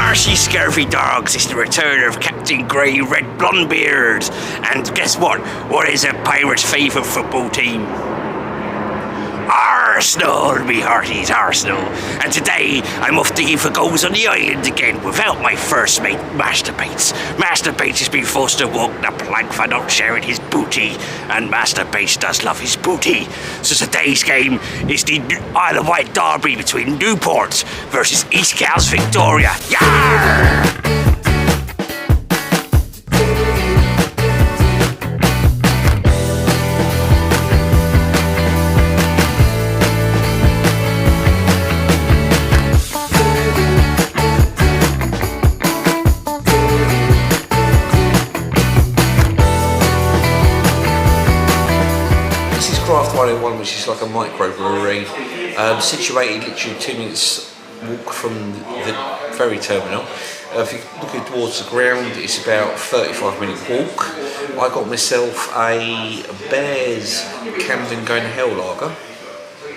Arsey scurvy dogs, it's the return of Captain Grey Red Blondebeard. And guess what? What is a pirate's favourite football team? Arsenal, me hearties, Arsenal. And today I'm off digging for goals on the island again without my first mate, Master Bates. Master Bates has been forced to walk the plank for not sharing his booty, and Master Bates does love his booty. So today's game is the Isle of Wight derby between Newport versus East Cowes Victoria. Yarr! One which is like a microbrewery, situated literally 2 minutes walk from the ferry terminal. If you're looking towards the ground, it's about a 35-minute walk. I got myself a Bears Camden Going to Hell lager.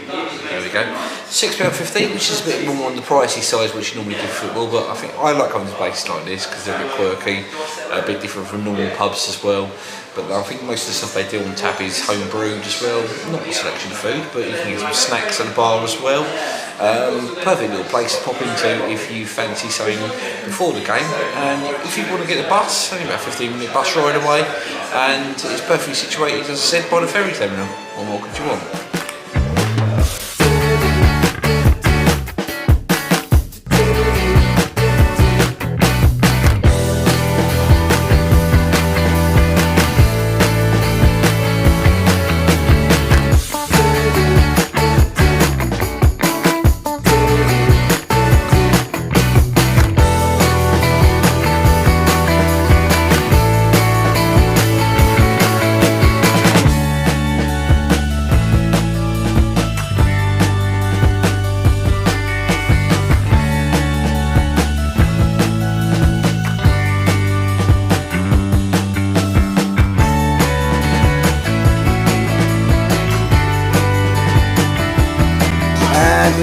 There we go. £6.50, which is a bit more on the pricey side, which you normally do for football, but I think I like coming to places like this because they're a bit quirky, a bit different from normal pubs as well. But I think most of the stuff they do on tap is home brewed as well. Not a selection of food, but you can get some snacks at the bar as well. Perfect little place to pop into if you fancy something before the game. And if you want to get the bus, only about a 15-minute bus ride away, and it's perfectly situated, as I said, by the ferry terminal. What more could you want?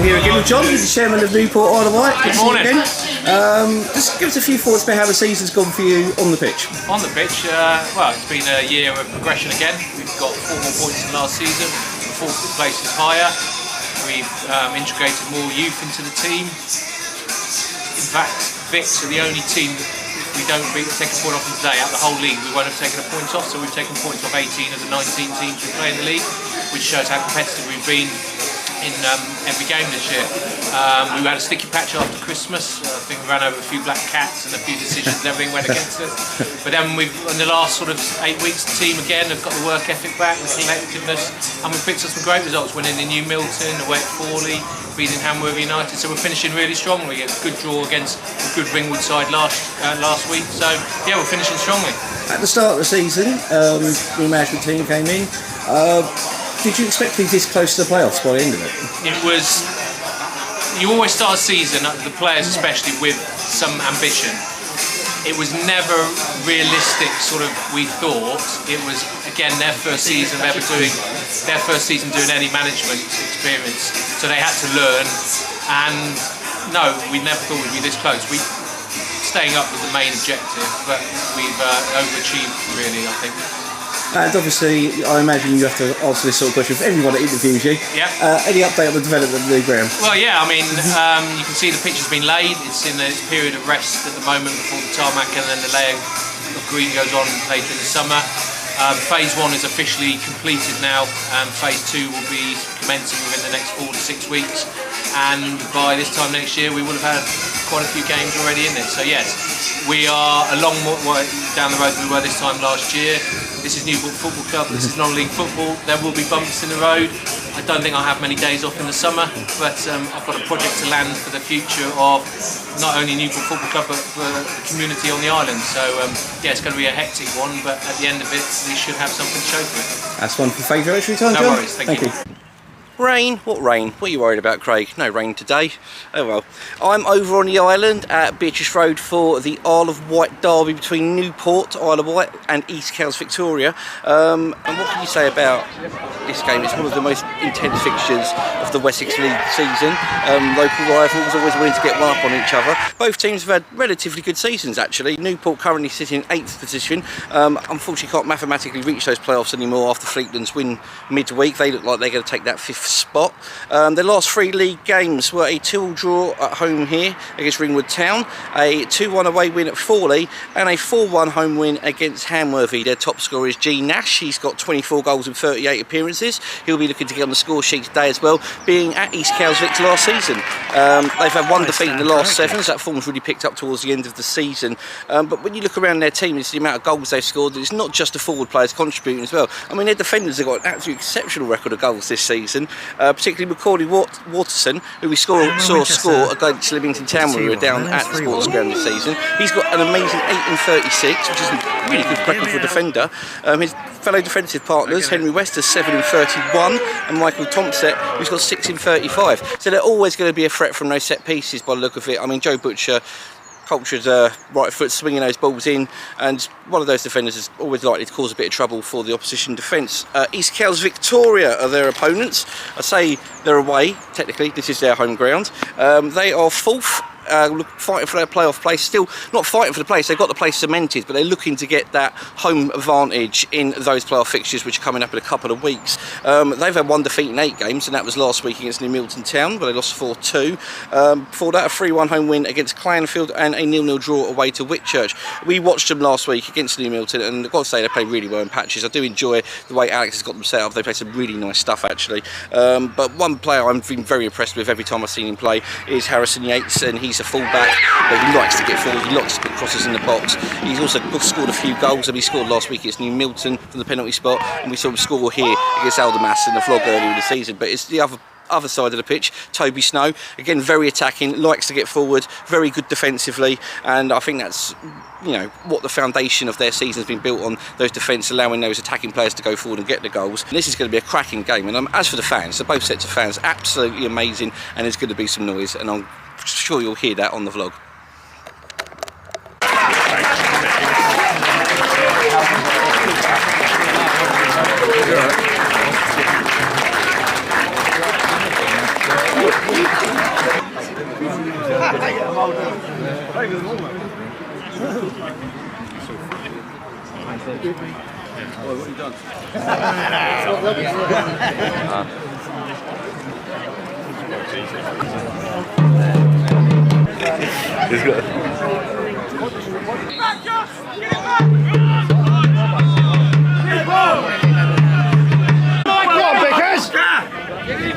Here again with John, he's the chairman of Newport, Isle of Wight. Good morning. Just give us a few thoughts about how the season's gone for you on the pitch. On the pitch, well, it's been a year of progression again. We've got 4 more points than last season. The 4th place is higher. We've integrated more youth into the team. In fact, Vics are the only team that if we don't take a point off them today, out of the whole league, we won't have taken a point off. So we've taken points off 18 of the 19 teams we play in the league, which shows how competitive we've been in every game this year. We had a sticky patch after Christmas. I think we ran over a few black cats and a few decisions and everything went against us. But then in the last sort of 8 weeks, the team again have got the work ethic back, the collectiveness, and we've picked up some great results, winning in New Milton, away at Fawley, beating Hamworth United. So we're finishing really strongly. A good draw against a good Ringwood side last week. So yeah, we're finishing strongly. At the start of the season, the management team came in. Did you expect to be this close to the playoffs by the end of it? It was. You always start a season, the players especially, with some ambition. It was never realistic, sort of. We thought it was again their first season of ever doing any management experience, so they had to learn. And no, we never thought we'd be this close. Staying up was the main objective, but we've overachieved really, I think. And obviously, I imagine you have to answer this sort of question for everyone that interviews you. Yeah. Any update on the development of the new ground? Well, yeah, I mean, you can see the pitch has been laid. It's in its period of rest at the moment before the tarmac, and then the layer of green goes on later in the summer. Phase 1 is officially completed now, and Phase 2 will be commencing within the next 4 to 6 weeks. And by this time next year, we will have had quite a few games already in it. So yes, we are a long way down the road than we were this time last year. This is Newport Football Club, this is non-league football. There will be bumps in the road. I don't think I'll have many days off in the summer, but I've got a project to land for the future of not only Newport Football Club, but for the community on the island. So yeah, it's going to be a hectic one, but at the end of it, we should have something to show for it. That's one for favourite time, John. No worries, thank you. Rain? What rain? What are you worried about, Craig? No rain today. Oh well. I'm over on the island at Beatrice Road for the Isle of Wight derby between Newport, Isle of Wight and East Cowes, Victoria. And what can you say about this game? It's one of the most intense fixtures of the Wessex League season. Local rivals always willing to get one up on each other. Both teams have had relatively good seasons actually. Newport currently sitting in 8th position. Unfortunately can't mathematically reach those playoffs anymore after Fleetland's win midweek. They look like they're going to take that 5th spot. Their last 3 league games were a 2-2 draw at home here against Ringwood Town, a 2-1 away win at Fawley and a 4-1 home win against Hamworthy. Their top scorer is G Nash. He's got 24 goals in 38 appearances. He'll be looking to get on the score sheet today as well, being at East Cowes Victor last season. They've had 1 defeat in the last 7, so that form's really picked up towards the end of the season. But when you look around their team, it's the amount of goals they've scored. It's not just the forward players contributing as well. I mean, their defenders have got an absolutely exceptional record of goals this season, particularly Macaulay Waterson, who we saw score against Leamington Town when we were down at the sports ground this season. He's got an amazing 8 in 36, which is a really good record for a defender. His fellow defensive partners, Henry West, has 7 in 31, and Michael Thompson, who's got 6 in 35. So they're always going to be a threat from those set pieces by the look of it. I mean, Joe Butcher, cultured right foot, swinging those balls in, and one of those defenders is always likely to cause a bit of trouble for the opposition defence. East Cowes Victoria are their opponents. I say they're away, technically this is their home ground. They are 4th, fighting for their playoff place. Still not fighting for the place, they've got the place cemented, but they're looking to get that home advantage in those playoff fixtures which are coming up in a couple of weeks. They've had 1 defeat in 8 games, and that was last week against Leamington Town, where they lost 4-2. Before that, a 3-1 home win against Clanfield and a 0-0 draw away to Whitchurch. We watched them last week against Leamington, and I've got to say they play really well in patches. I do enjoy the way Alex has got them set up. They play some really nice stuff actually. But one player I've been very impressed with every time I've seen him play is Harrison Yates, and he's a fullback, but he likes to get forward, he likes to put crosses in the box. He's also scored a few goals, and he scored last week against New Milton from the penalty spot, and we saw him score here against Aldermas in the vlog earlier in the season. But it's the other side of the pitch, Toby Snow, again very attacking, likes to get forward, very good defensively, and I think that's, you know, what the foundation of their season has been built on, those defence, allowing those attacking players to go forward and get the goals. And this is going to be a cracking game, and as for the fans, so both sets of fans, absolutely amazing, and there's going to be some noise, and I'm sure you'll hear that on the vlog.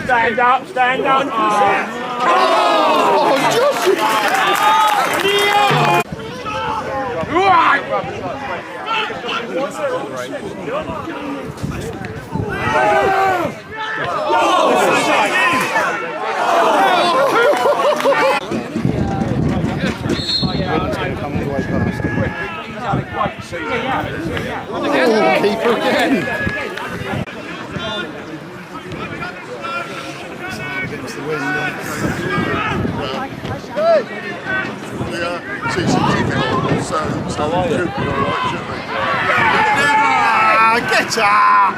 Stand up, stand up. Oh, Josh! Keeper again. Against the wind. Get up!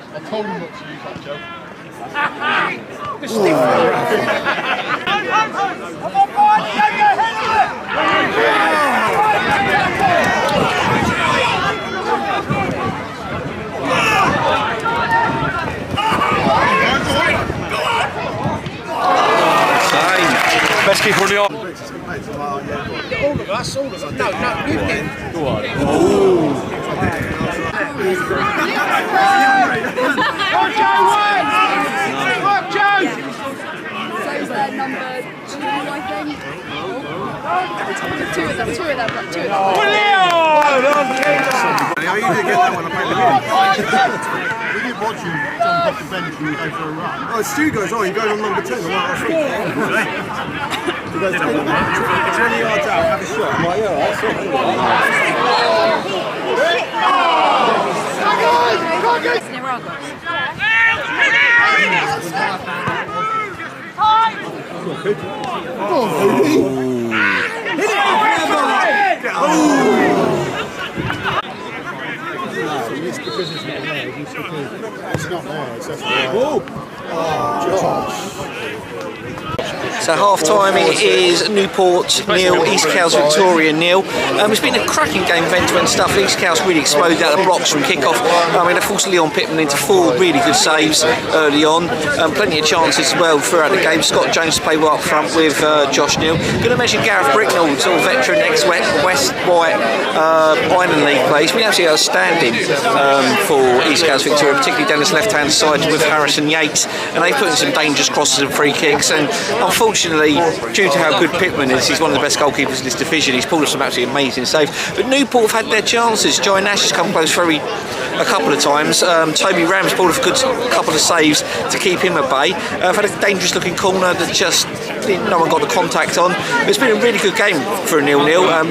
I told him not to use that joke. Best keeper on the arm. All of us. No, you did. Go on. Joe! So is there number 2, I think? Two of them. How you did get that when I played the game? We did watch you jump off the bench and go for a run. Oh, Stu goes, you go on number 10. I'm like, he goes, 20 yards out, have a shot. I'm like, yeah, that's it's because it's not there. It's not there. It's So half time it is Newport 0, East Cowes Victoria 0. It's been a cracking game of end-to-end stuff. East Cowes really exploded out of the blocks from kick-off. They forced Leon Pittman into 4 really good saves early on. Plenty of chances as well throughout the game. Scott Jones played well up front with Josh Neal. Going to mention Gareth Bricknell, sort of veteran ex-West Wight Island League play. He's been absolutely outstanding for East Cowes Victoria, particularly down his left-hand side with Harrison Yates. And they've put in some dangerous crosses and free kicks. And unfortunately, due to how good Pittman is, he's one of the best goalkeepers in this division. He's pulled off some absolutely amazing saves. But Newport have had their chances. Joy Nash has come close a couple of times. Toby Rams pulled off a good couple of saves to keep him at bay. I've had a dangerous looking corner that just no one got the contact on. It's been a really good game for a 0-0.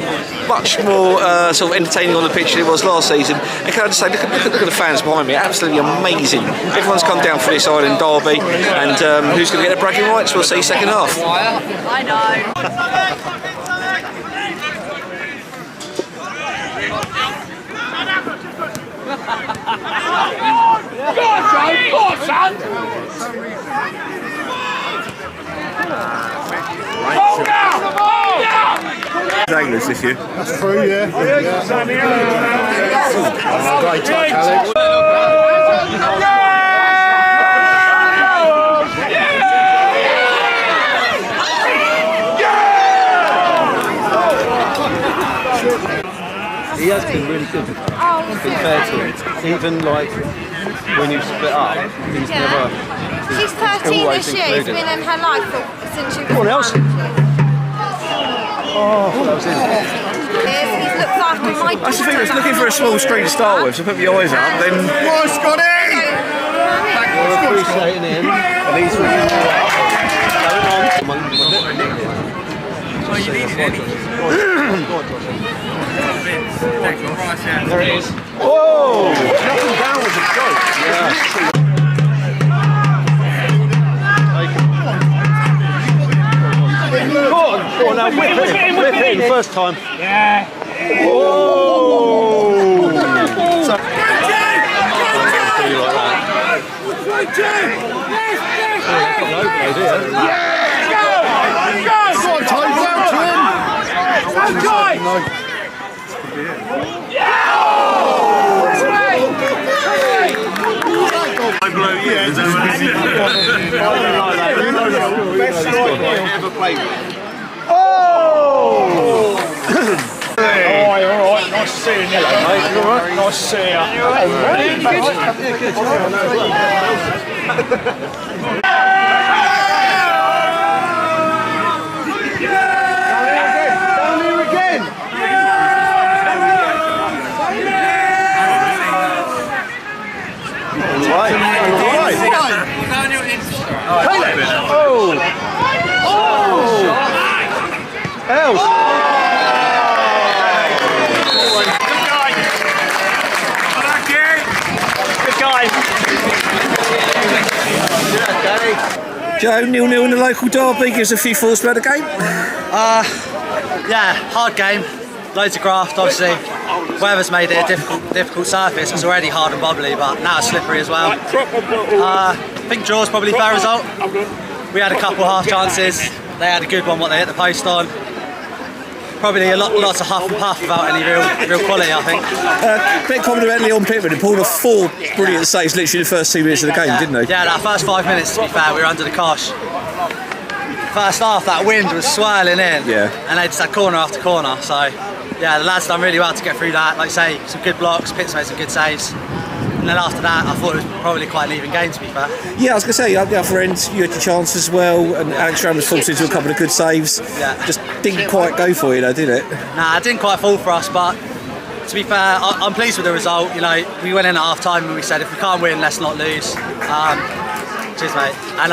Much more sort of entertaining on the pitch than it was last season. And can I just say, look at the fans behind me, absolutely amazing. Everyone's come down for this Island derby, and who's going to get the bragging rights? We'll see second half. I know. Anglers this year. That's true, yeah. Great touch, Alex. He has been really good. It's been fair to him. Even like when you split up, he's never. She's 13 this year. It's been in her life since she was. What else? Oh, that was him. He's looked after my daughter. That's the thing, I was looking for a small screen to start with, so put my eyes up, then... Oh, Scotty! We're appreciating him, and he's really Oh, you needed any? There it is. Whoa! Nothing down was a joke. Yeah. Go on now, whip it in first time. Yeah. Whoa! So, I blow you. Is that what best striker I ever played with. oh! Alright, nice to see you, Nick. Mate, you alright? Nice to see you. Down here again. Joe, 0-0 in the local derby, gives a few thoughts about the game. Yeah, hard game, loads of graft obviously. Weather's made it a difficult surface. It's already hard and bubbly, but now it's slippery as well. I think draw's probably fair result. We had a couple half chances. They had a good one, what they hit the post on. Probably lots of huff and puff without any real quality, I think. Bit comment about Leon Pittman, he pulled off 4 brilliant saves literally in the first 2 minutes of the game, didn't he? Yeah, that first 5 minutes, to be fair, we were under the cosh. First half, that wind was swirling in, and they just had corner after corner, so yeah, the lads done really well to get through that. Like I say, some good blocks, Pitt's made some good saves. and then after that, I thought it was probably quite an even game, to be fair. Yeah, I was going to say, at the other end, you had your chance as well, and Alex Ram was forced into a couple of good saves. Yeah. Just didn't quite go for you, though, did it? Nah, it didn't quite fall for us, but to be fair, I'm pleased with the result. You know, we went in at half time and we said if we can't win, let's not lose. Cheers, mate. And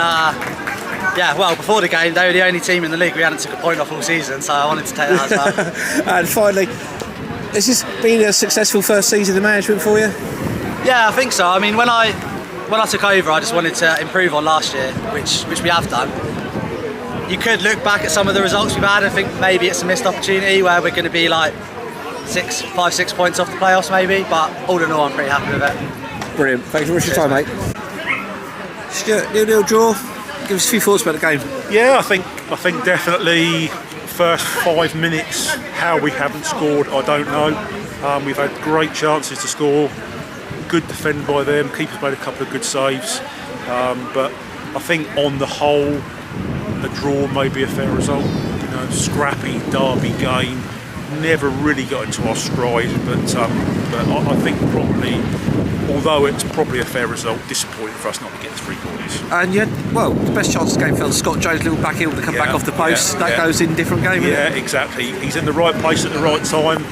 yeah, well, before the game, they were the only team in the league we hadn't took a point off all season, so I wanted to take that as well. And finally, has this been a successful first season of management for you? Yeah, I think so. I mean, when I took over, I just wanted to improve on last year, which we have done. You could look back at some of the results we've had and think maybe it's a missed opportunity where we're going to be like 5-6 points off the playoffs maybe, but all in all I'm pretty happy with it. Brilliant, thanks very much for your time, mate. Stuart, 0-0 draw, give us a few thoughts about the game. Yeah, I think definitely first 5 minutes, how we haven't scored, I don't know. We've had great chances to score, good defend by them, keeper's made a couple of good saves, but I think on the whole a draw may be a fair result. You know, scrappy derby game, never really got into our stride, but I think probably, although it's probably a fair result, disappointing for us not to get the 3 points. And yet, well, the best chance of the game fell to Scott Jones, little back heel to come back off the post. That goes in different game. Yeah, exactly. He's in the right place at the right time.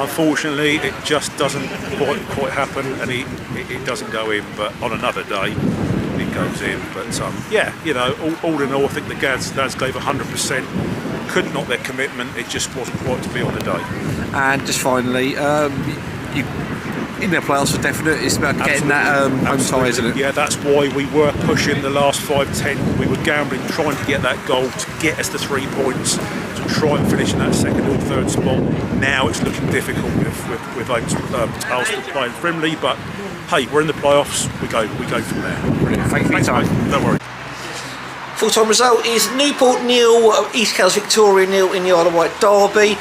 Unfortunately, it just doesn't quite happen, and it doesn't go in. But on another day, it goes in. But yeah, you know, all in all, I think the lads gave 100%. Couldn't knock their commitment. It just wasn't quite to be on the day. And just finally, you in the playoffs for definite. It's about getting that home tie, isn't it? Yeah, that's why we were pushing the last 5-10. We were gambling, trying to get that goal to get us the 3 points, to try and finish in that second or third spot. Now it's looking difficult with Arsenal playing friendly, but hey, we're in the playoffs. We go from there. Brilliant. Thank you for your time. Don't worry. Full-time result is Newport 0, East Cales Victoria 0 in the Isle of Wight derby.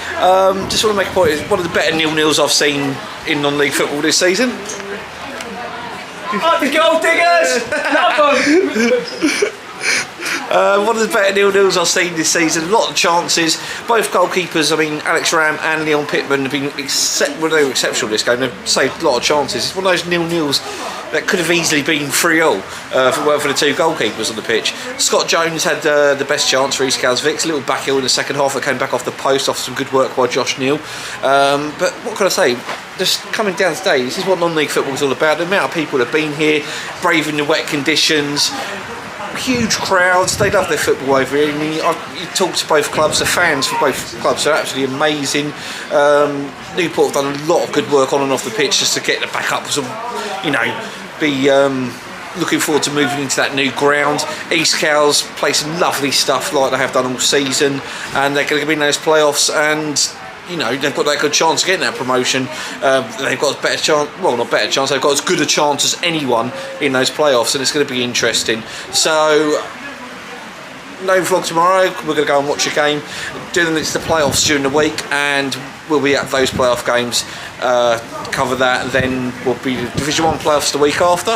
Just want to make a point, it's one of the better 0-0s I've seen in non-league football this season. Oh, the goal diggers! Love them! One of the better 0-0s I've seen this season. A lot of chances. Both goalkeepers, I mean, Alex Ram and Leon Pittman have been they were exceptional this game. They've saved a lot of chances. It's one of those 0-0s that could have easily been 3-0 for the 2 goalkeepers on the pitch. Scott Jones had the best chance for East Cales Vics. A little back heel in the second half that came back off the post off some good work by Josh Neal. But what can I say? Just coming down today, this is what non-league football is all about. The amount of people that have been here, braving the wet conditions. Huge crowds, they love their football over here. I mean, you talk to both clubs, the fans for both clubs are absolutely amazing. Newport have done a lot of good work on and off the pitch just to get the back up, you know, be looking forward to moving into that new ground. East Cales play some lovely stuff like they have done all season, and they're going to be in those playoffs, and you know, they've got that good chance of getting that promotion. They've got a better chance, well, not better chance, they've got as good a chance as anyone in those playoffs, and it's going to be interesting. So, no vlog tomorrow, we're going to go and watch a game. It's the playoffs during the week, and we'll be at those playoff games, cover that, and then we'll be the Division 1 playoffs the week after,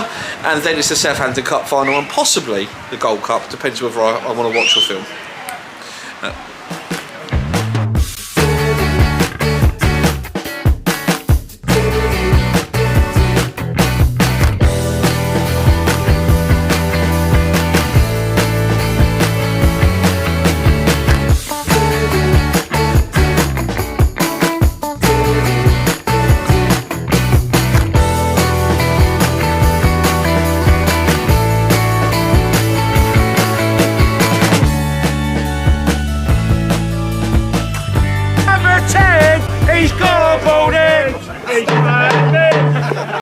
and then it's the Southampton Cup final, and possibly the Gold Cup, depends whether I want to watch or film.